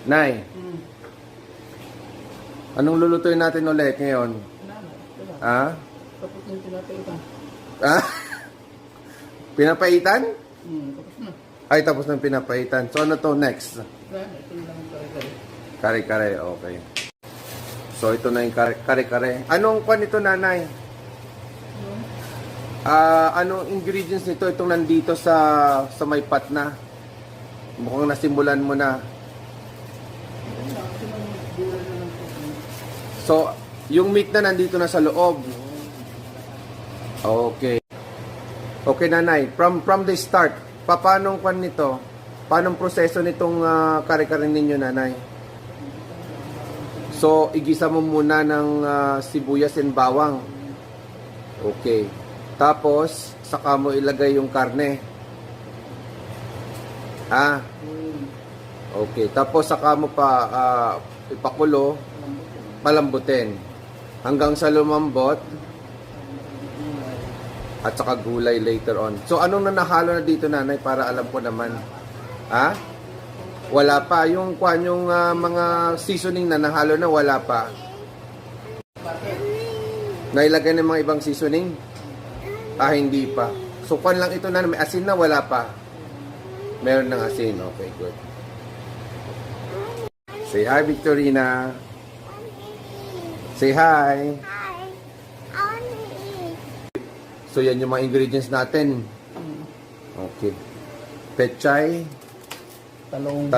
Nay, anong lulutuin natin ulit ngayon? Ha? Tapos yung pinapaitan. Ha? Pinapaitan? Tapos na. Ay, tapos ng pinapaitan. So, ano to next? Wala, ito lang ang kare-kare. Kare-kare, okay. So, ito na yung kare-kare. Anong kwan ito, nanay? Anong ingredients nito? Itong nandito sa may pot na. Mukhang nasimulan mo na. So, yung meat na nandito na sa loob. Okay. Okay, nanay. From the start, paano kwan nito? Paano proseso nitong kare-kare ninyo, nanay? So, igisa mo muna ng sibuyas and bawang. Okay. Tapos, saka mo ilagay yung karne. Okay. Tapos, saka mo pa ipakulo, palambutin. Hanggang sa lumambot. At saka gulay later on. So, anong nahalo na dito, nanay? Para alam ko naman. Wala pa. Yung mga seasoning na nahalo na, wala pa. Nailagay ng mga ibang seasoning? Hindi pa. So, kwan lang ito na. May asin na, wala pa. Meron ng asin. Okay, good. Say hi, Victorina. Say hi. So, yan yung mga ingredients natin. Okay. Pechay. Talong.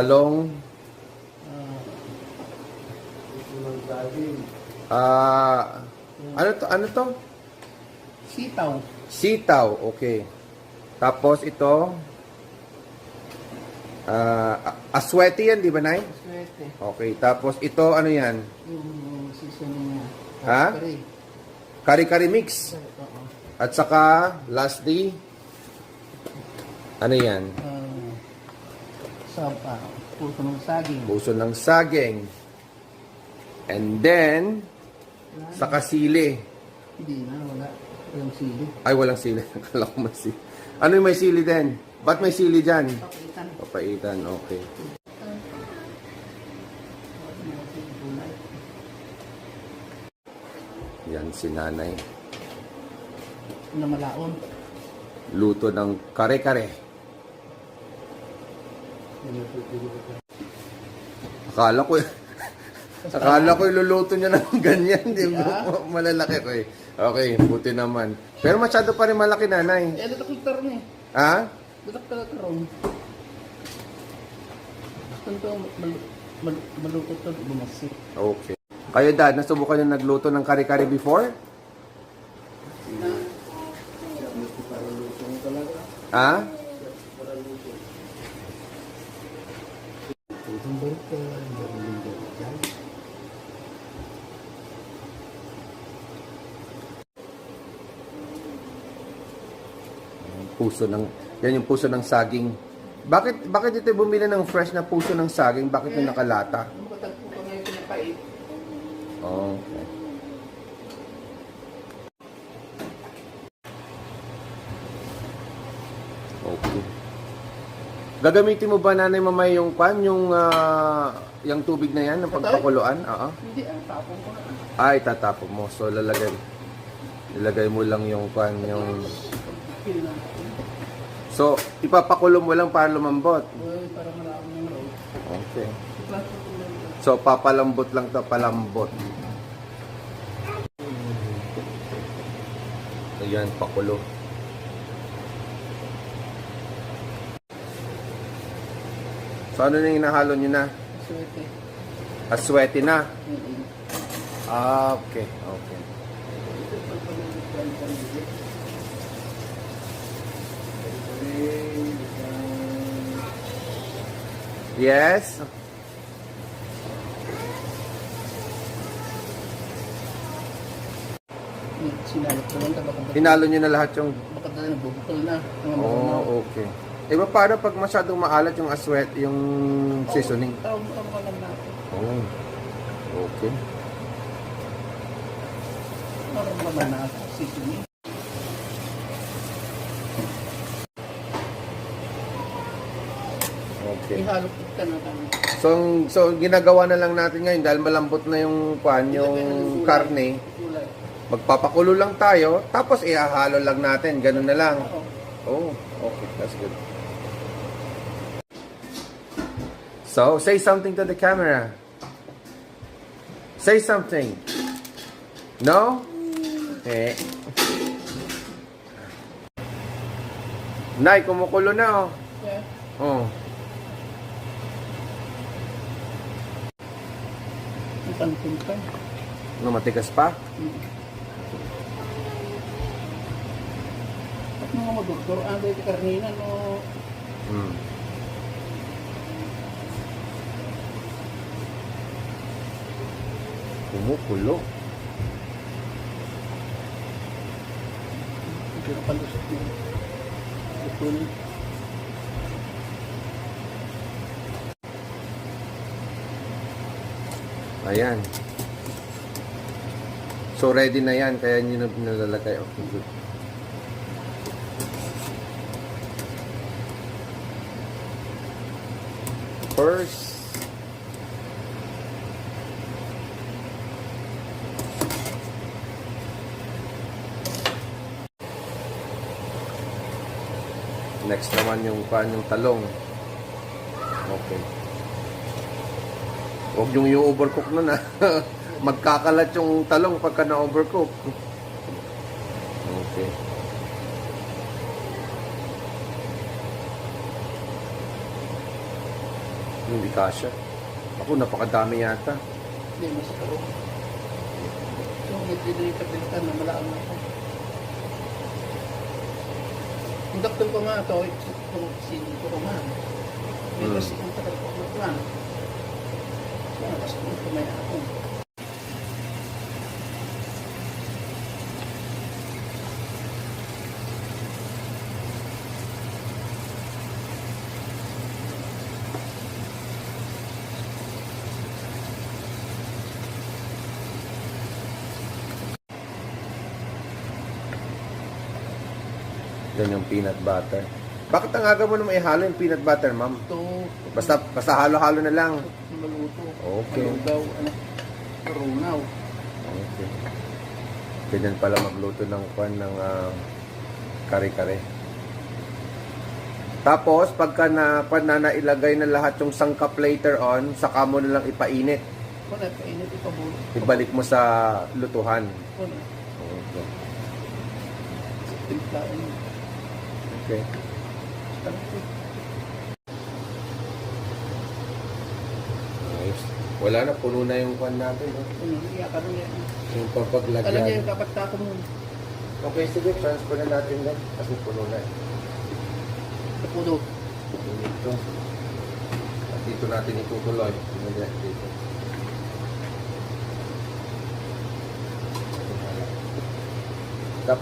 Ano to? Sitaw. Sitaw, okay. Tapos ito, aswete yan, di ba, Nay? Aswete. Okay, tapos ito, ano yan? Yung seasoning niya. Ha? Kari-kari mix. At saka, lastly, ano yan? Puso ng saging. Puso ng saging. And then, saka sili. Hindi na, wala. Walang sili. Ay, walang sili. Akala ko may sili. Ano yung may sili din? Ba't may sili dyan? Papaitan. Papaitan, okay. Yan si nanay. Na malaon. Luto ng kare-kare. Akala ko iluluto niya ng ganyan. Di ba? Malalaki ko eh. Okay, buti naman. Pero masyado pa rin malaki, nanay. Dadak yung karon eh. Ha? Dadak ka karon. Ito maluto ito, bumasik. Okay. Kayo, dad, nasubukan yung nagluto ng kare-kare before? Ha? Puso ng, yan yung puso ng saging. Bakit ito bumili ng fresh na puso ng saging? Bakit yung nakalata? Matagpo ka ngayon pinapait. Okay. Okay. Gagamitin mo ba, nanay, mamay, yung yung tubig na yan, ng pagpakuluan? Oo. Hindi, tapon ko na. Ay, tatapon mo. So, ilagay mo lang yung yung... So, ipapakulo mo lang para lumambot. Para malaman yung road. Okay. So, papalambot lang to, palambot. Ayan, pakulo. So, ano na yung hinahalo nyo na? Aswete. Aswete na? Okay, okay. Yes? Sinalot ko lang, Hinalo nyo na lahat yung... baka na nagbubukol na. Oh, okay. Eh, paano pag masyadong maalat yung aswet, yung seasoning? Tawag ka lang natin. Oh, okay. Parang naman na seasoning. Okay. Okay. Ihalo ka na kami. So ginagawa na lang natin ngayon dahil malambot na yung yung karne. Kulay. Magpapakulo lang tayo, tapos ihahalo lang natin. Ganun na lang. Oo. Oh, okay. That's good. So, say something to the camera. Say something. No? Eh. Nay, kumukulo na, oh. Yeah. Oh. Ang pantun ka. No, matigas pa? At mga doktor, ang dahil karnina, no? Hmm. Kumukulo. Hindi na palusot mo. Ipun. Ayan. So, ready na yan. Kaya nyo na nalalagay. Okay, good. First, next naman yung talong. Okay. Huwag yung i-overcook nun, ha. Magkakalat yung talong pagka na-overcook. Okay. Hindi kasha. Ako, napakadami yata. Hindi, mas karo. So, nagdidinig ka pintan na malaan ako. Yung doktor ko nga ito, itong sinito ko nga. May kasi kung tagal ko ako lang. So, kasi kung kumaya ako. Yan yung peanut butter. Bakit ang aga mo naman ihalo yung peanut butter, ma'am? Ito, Basta halo-halo na lang. maluto. Okay. Malugaw, ano, marunaw. Okay. Ganyan pala magluto ng ng kare-kare. Tapos, pagka nailagay na lahat yung sangkap later on, saka mo na lang ipainit. Wala, painit, ipabulo. Ibalik mo sa lutuhan. Wala, Okay. timplain. Okay. Nice. Wala na, puno na yung kwan natin. No? Iyakan mo yan. Yung Alam niya papaglagyan. yung dapat tako mo. Okay, sige, transfer na natin din. Kasi puno na. Sa pudo. Dito. At dito natin itutuloy. Dito. Tap.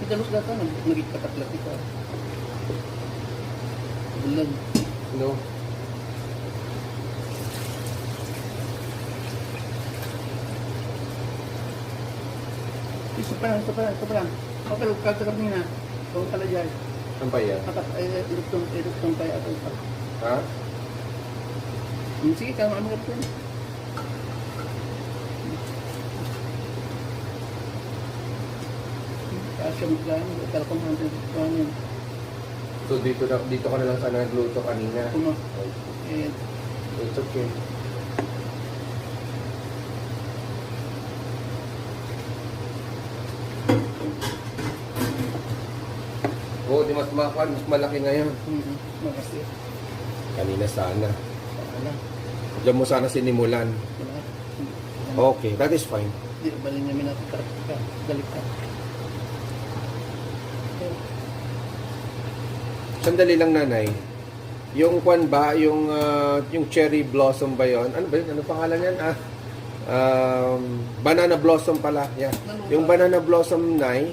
Italos na ito, naging katatlat ito. Bulan. No. Isa pa lang, isa pa lang, isa pa lang. Okay, kagkakab niya na. Huwag pala dyan. Ano ba yan? Iluktong tayo ato pa. Ha? Sige, kama mo ka Kasya mo ka, kala ko mga ito. So dito ka na lang sana nagluto kanina. Kuno. Okay. It's okay. Oo, di mas malaki ngayon. Makasir. Kanina sana. Wala. Diyan mo sana sinimulan. Wala. Okay, that is fine. Di, balin namin natin ka. Galit ka. Sandali lang, nanay. Yung kwan ba, yung cherry blossom ba yon? Ano ba yun? Ano pangalan yan? Banana blossom pala. Yeah. Yung banana blossom, nay.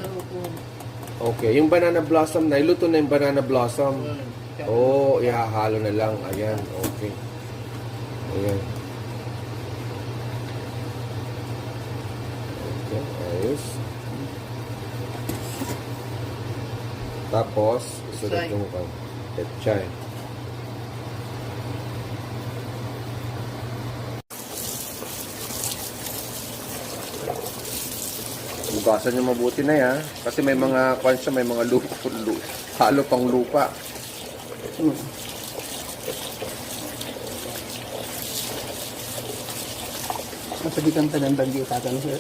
Okay, yung banana blossom, nay. Luto na yung banana blossom. Oh, ihahalo na lang. Ayan, okay. Ayan. Okay, ayos. Tapos, susunod yung pechay. Bugasan nyo mabuti na ya. Kasi may mga kwansa, may mga halo pang lupa. Masabitan pa ng bagyo katan sir.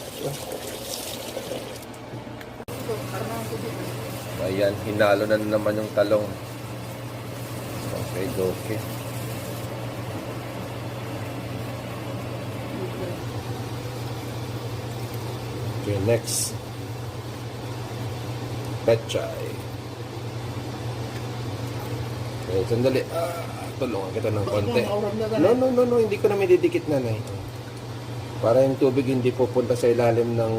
Ayan, hinalo na naman yung talong. Okay, okay. Okay, next. Pechay. Okay, sandali. Tulungan kita ng konti. No, hindi ko na may didikit na, Nay. Para yung tubig hindi pupunta sa ilalim ng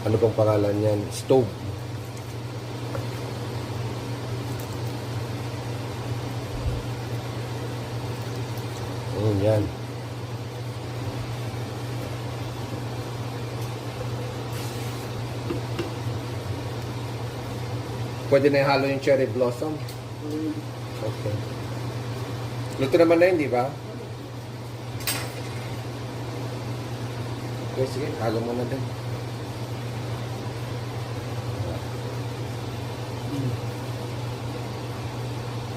ano pang pangalan yan? Stove. Yan. Pwede na ihalo yung cherry blossom. Okay. Luto naman na yun, di ba? Okay, sige. Halo mo na din.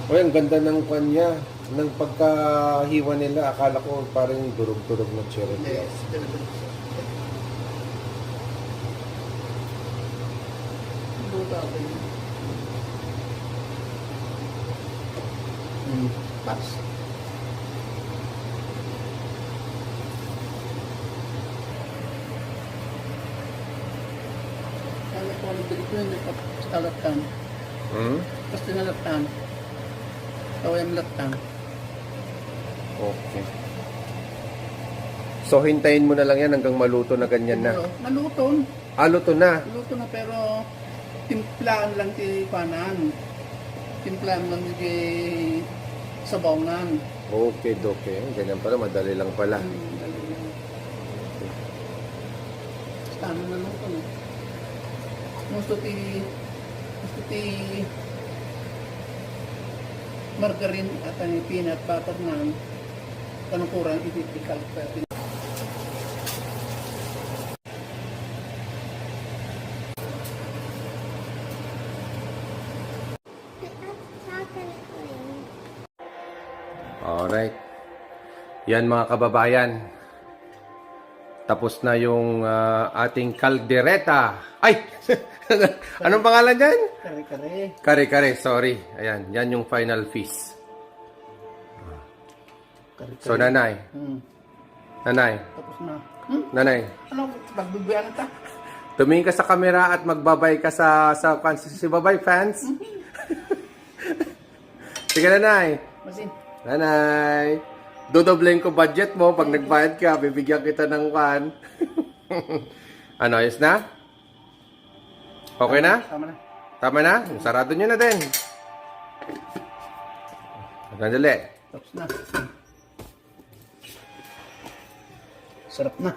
Uy, ang ganda ng kanya. Nang pagkahiwa nila, akala ko parang durog-durog ng cherry blossom. Pass. Kaya ko ang dito yung nagpapalatan. Tapos tinalatan. Tawag yung latan. Okay. So, hintayin mo na lang yan hanggang maluto na ganyan na. Naluto. Luto na. Luto na pero timplaan lang ti panan. Timplaan lang ti sabawngan. Okay, okay. Ganyan pala, madali lang pala. Dali lang. Ano na lang ito. Gusto ti margarine at ang peanut butter na kanukuran itikal pa. Alright. Yan mga kababayan. Tapos na yung ating kaldereta. Ay! Anong pangalan dyan? Kare-kare. Kare-kare, sorry. Ayan, yan yung final feast. Kare-kare. So, nanay. Nanay. Tapos na. Nanay. Ano, magbibiyan ta? Tumingin ka sa camera at magbabay ka sa si Babay fans. Sige, nanay. Masin. Nanay. Dodoblein ko budget mo. Pag nagbayad ka, bibigyan kita ng kan. Ano, ayos na? Okay na? Tama na. Tama na? Sarado nyo na din. Magandali. Tapos na. Sarap na.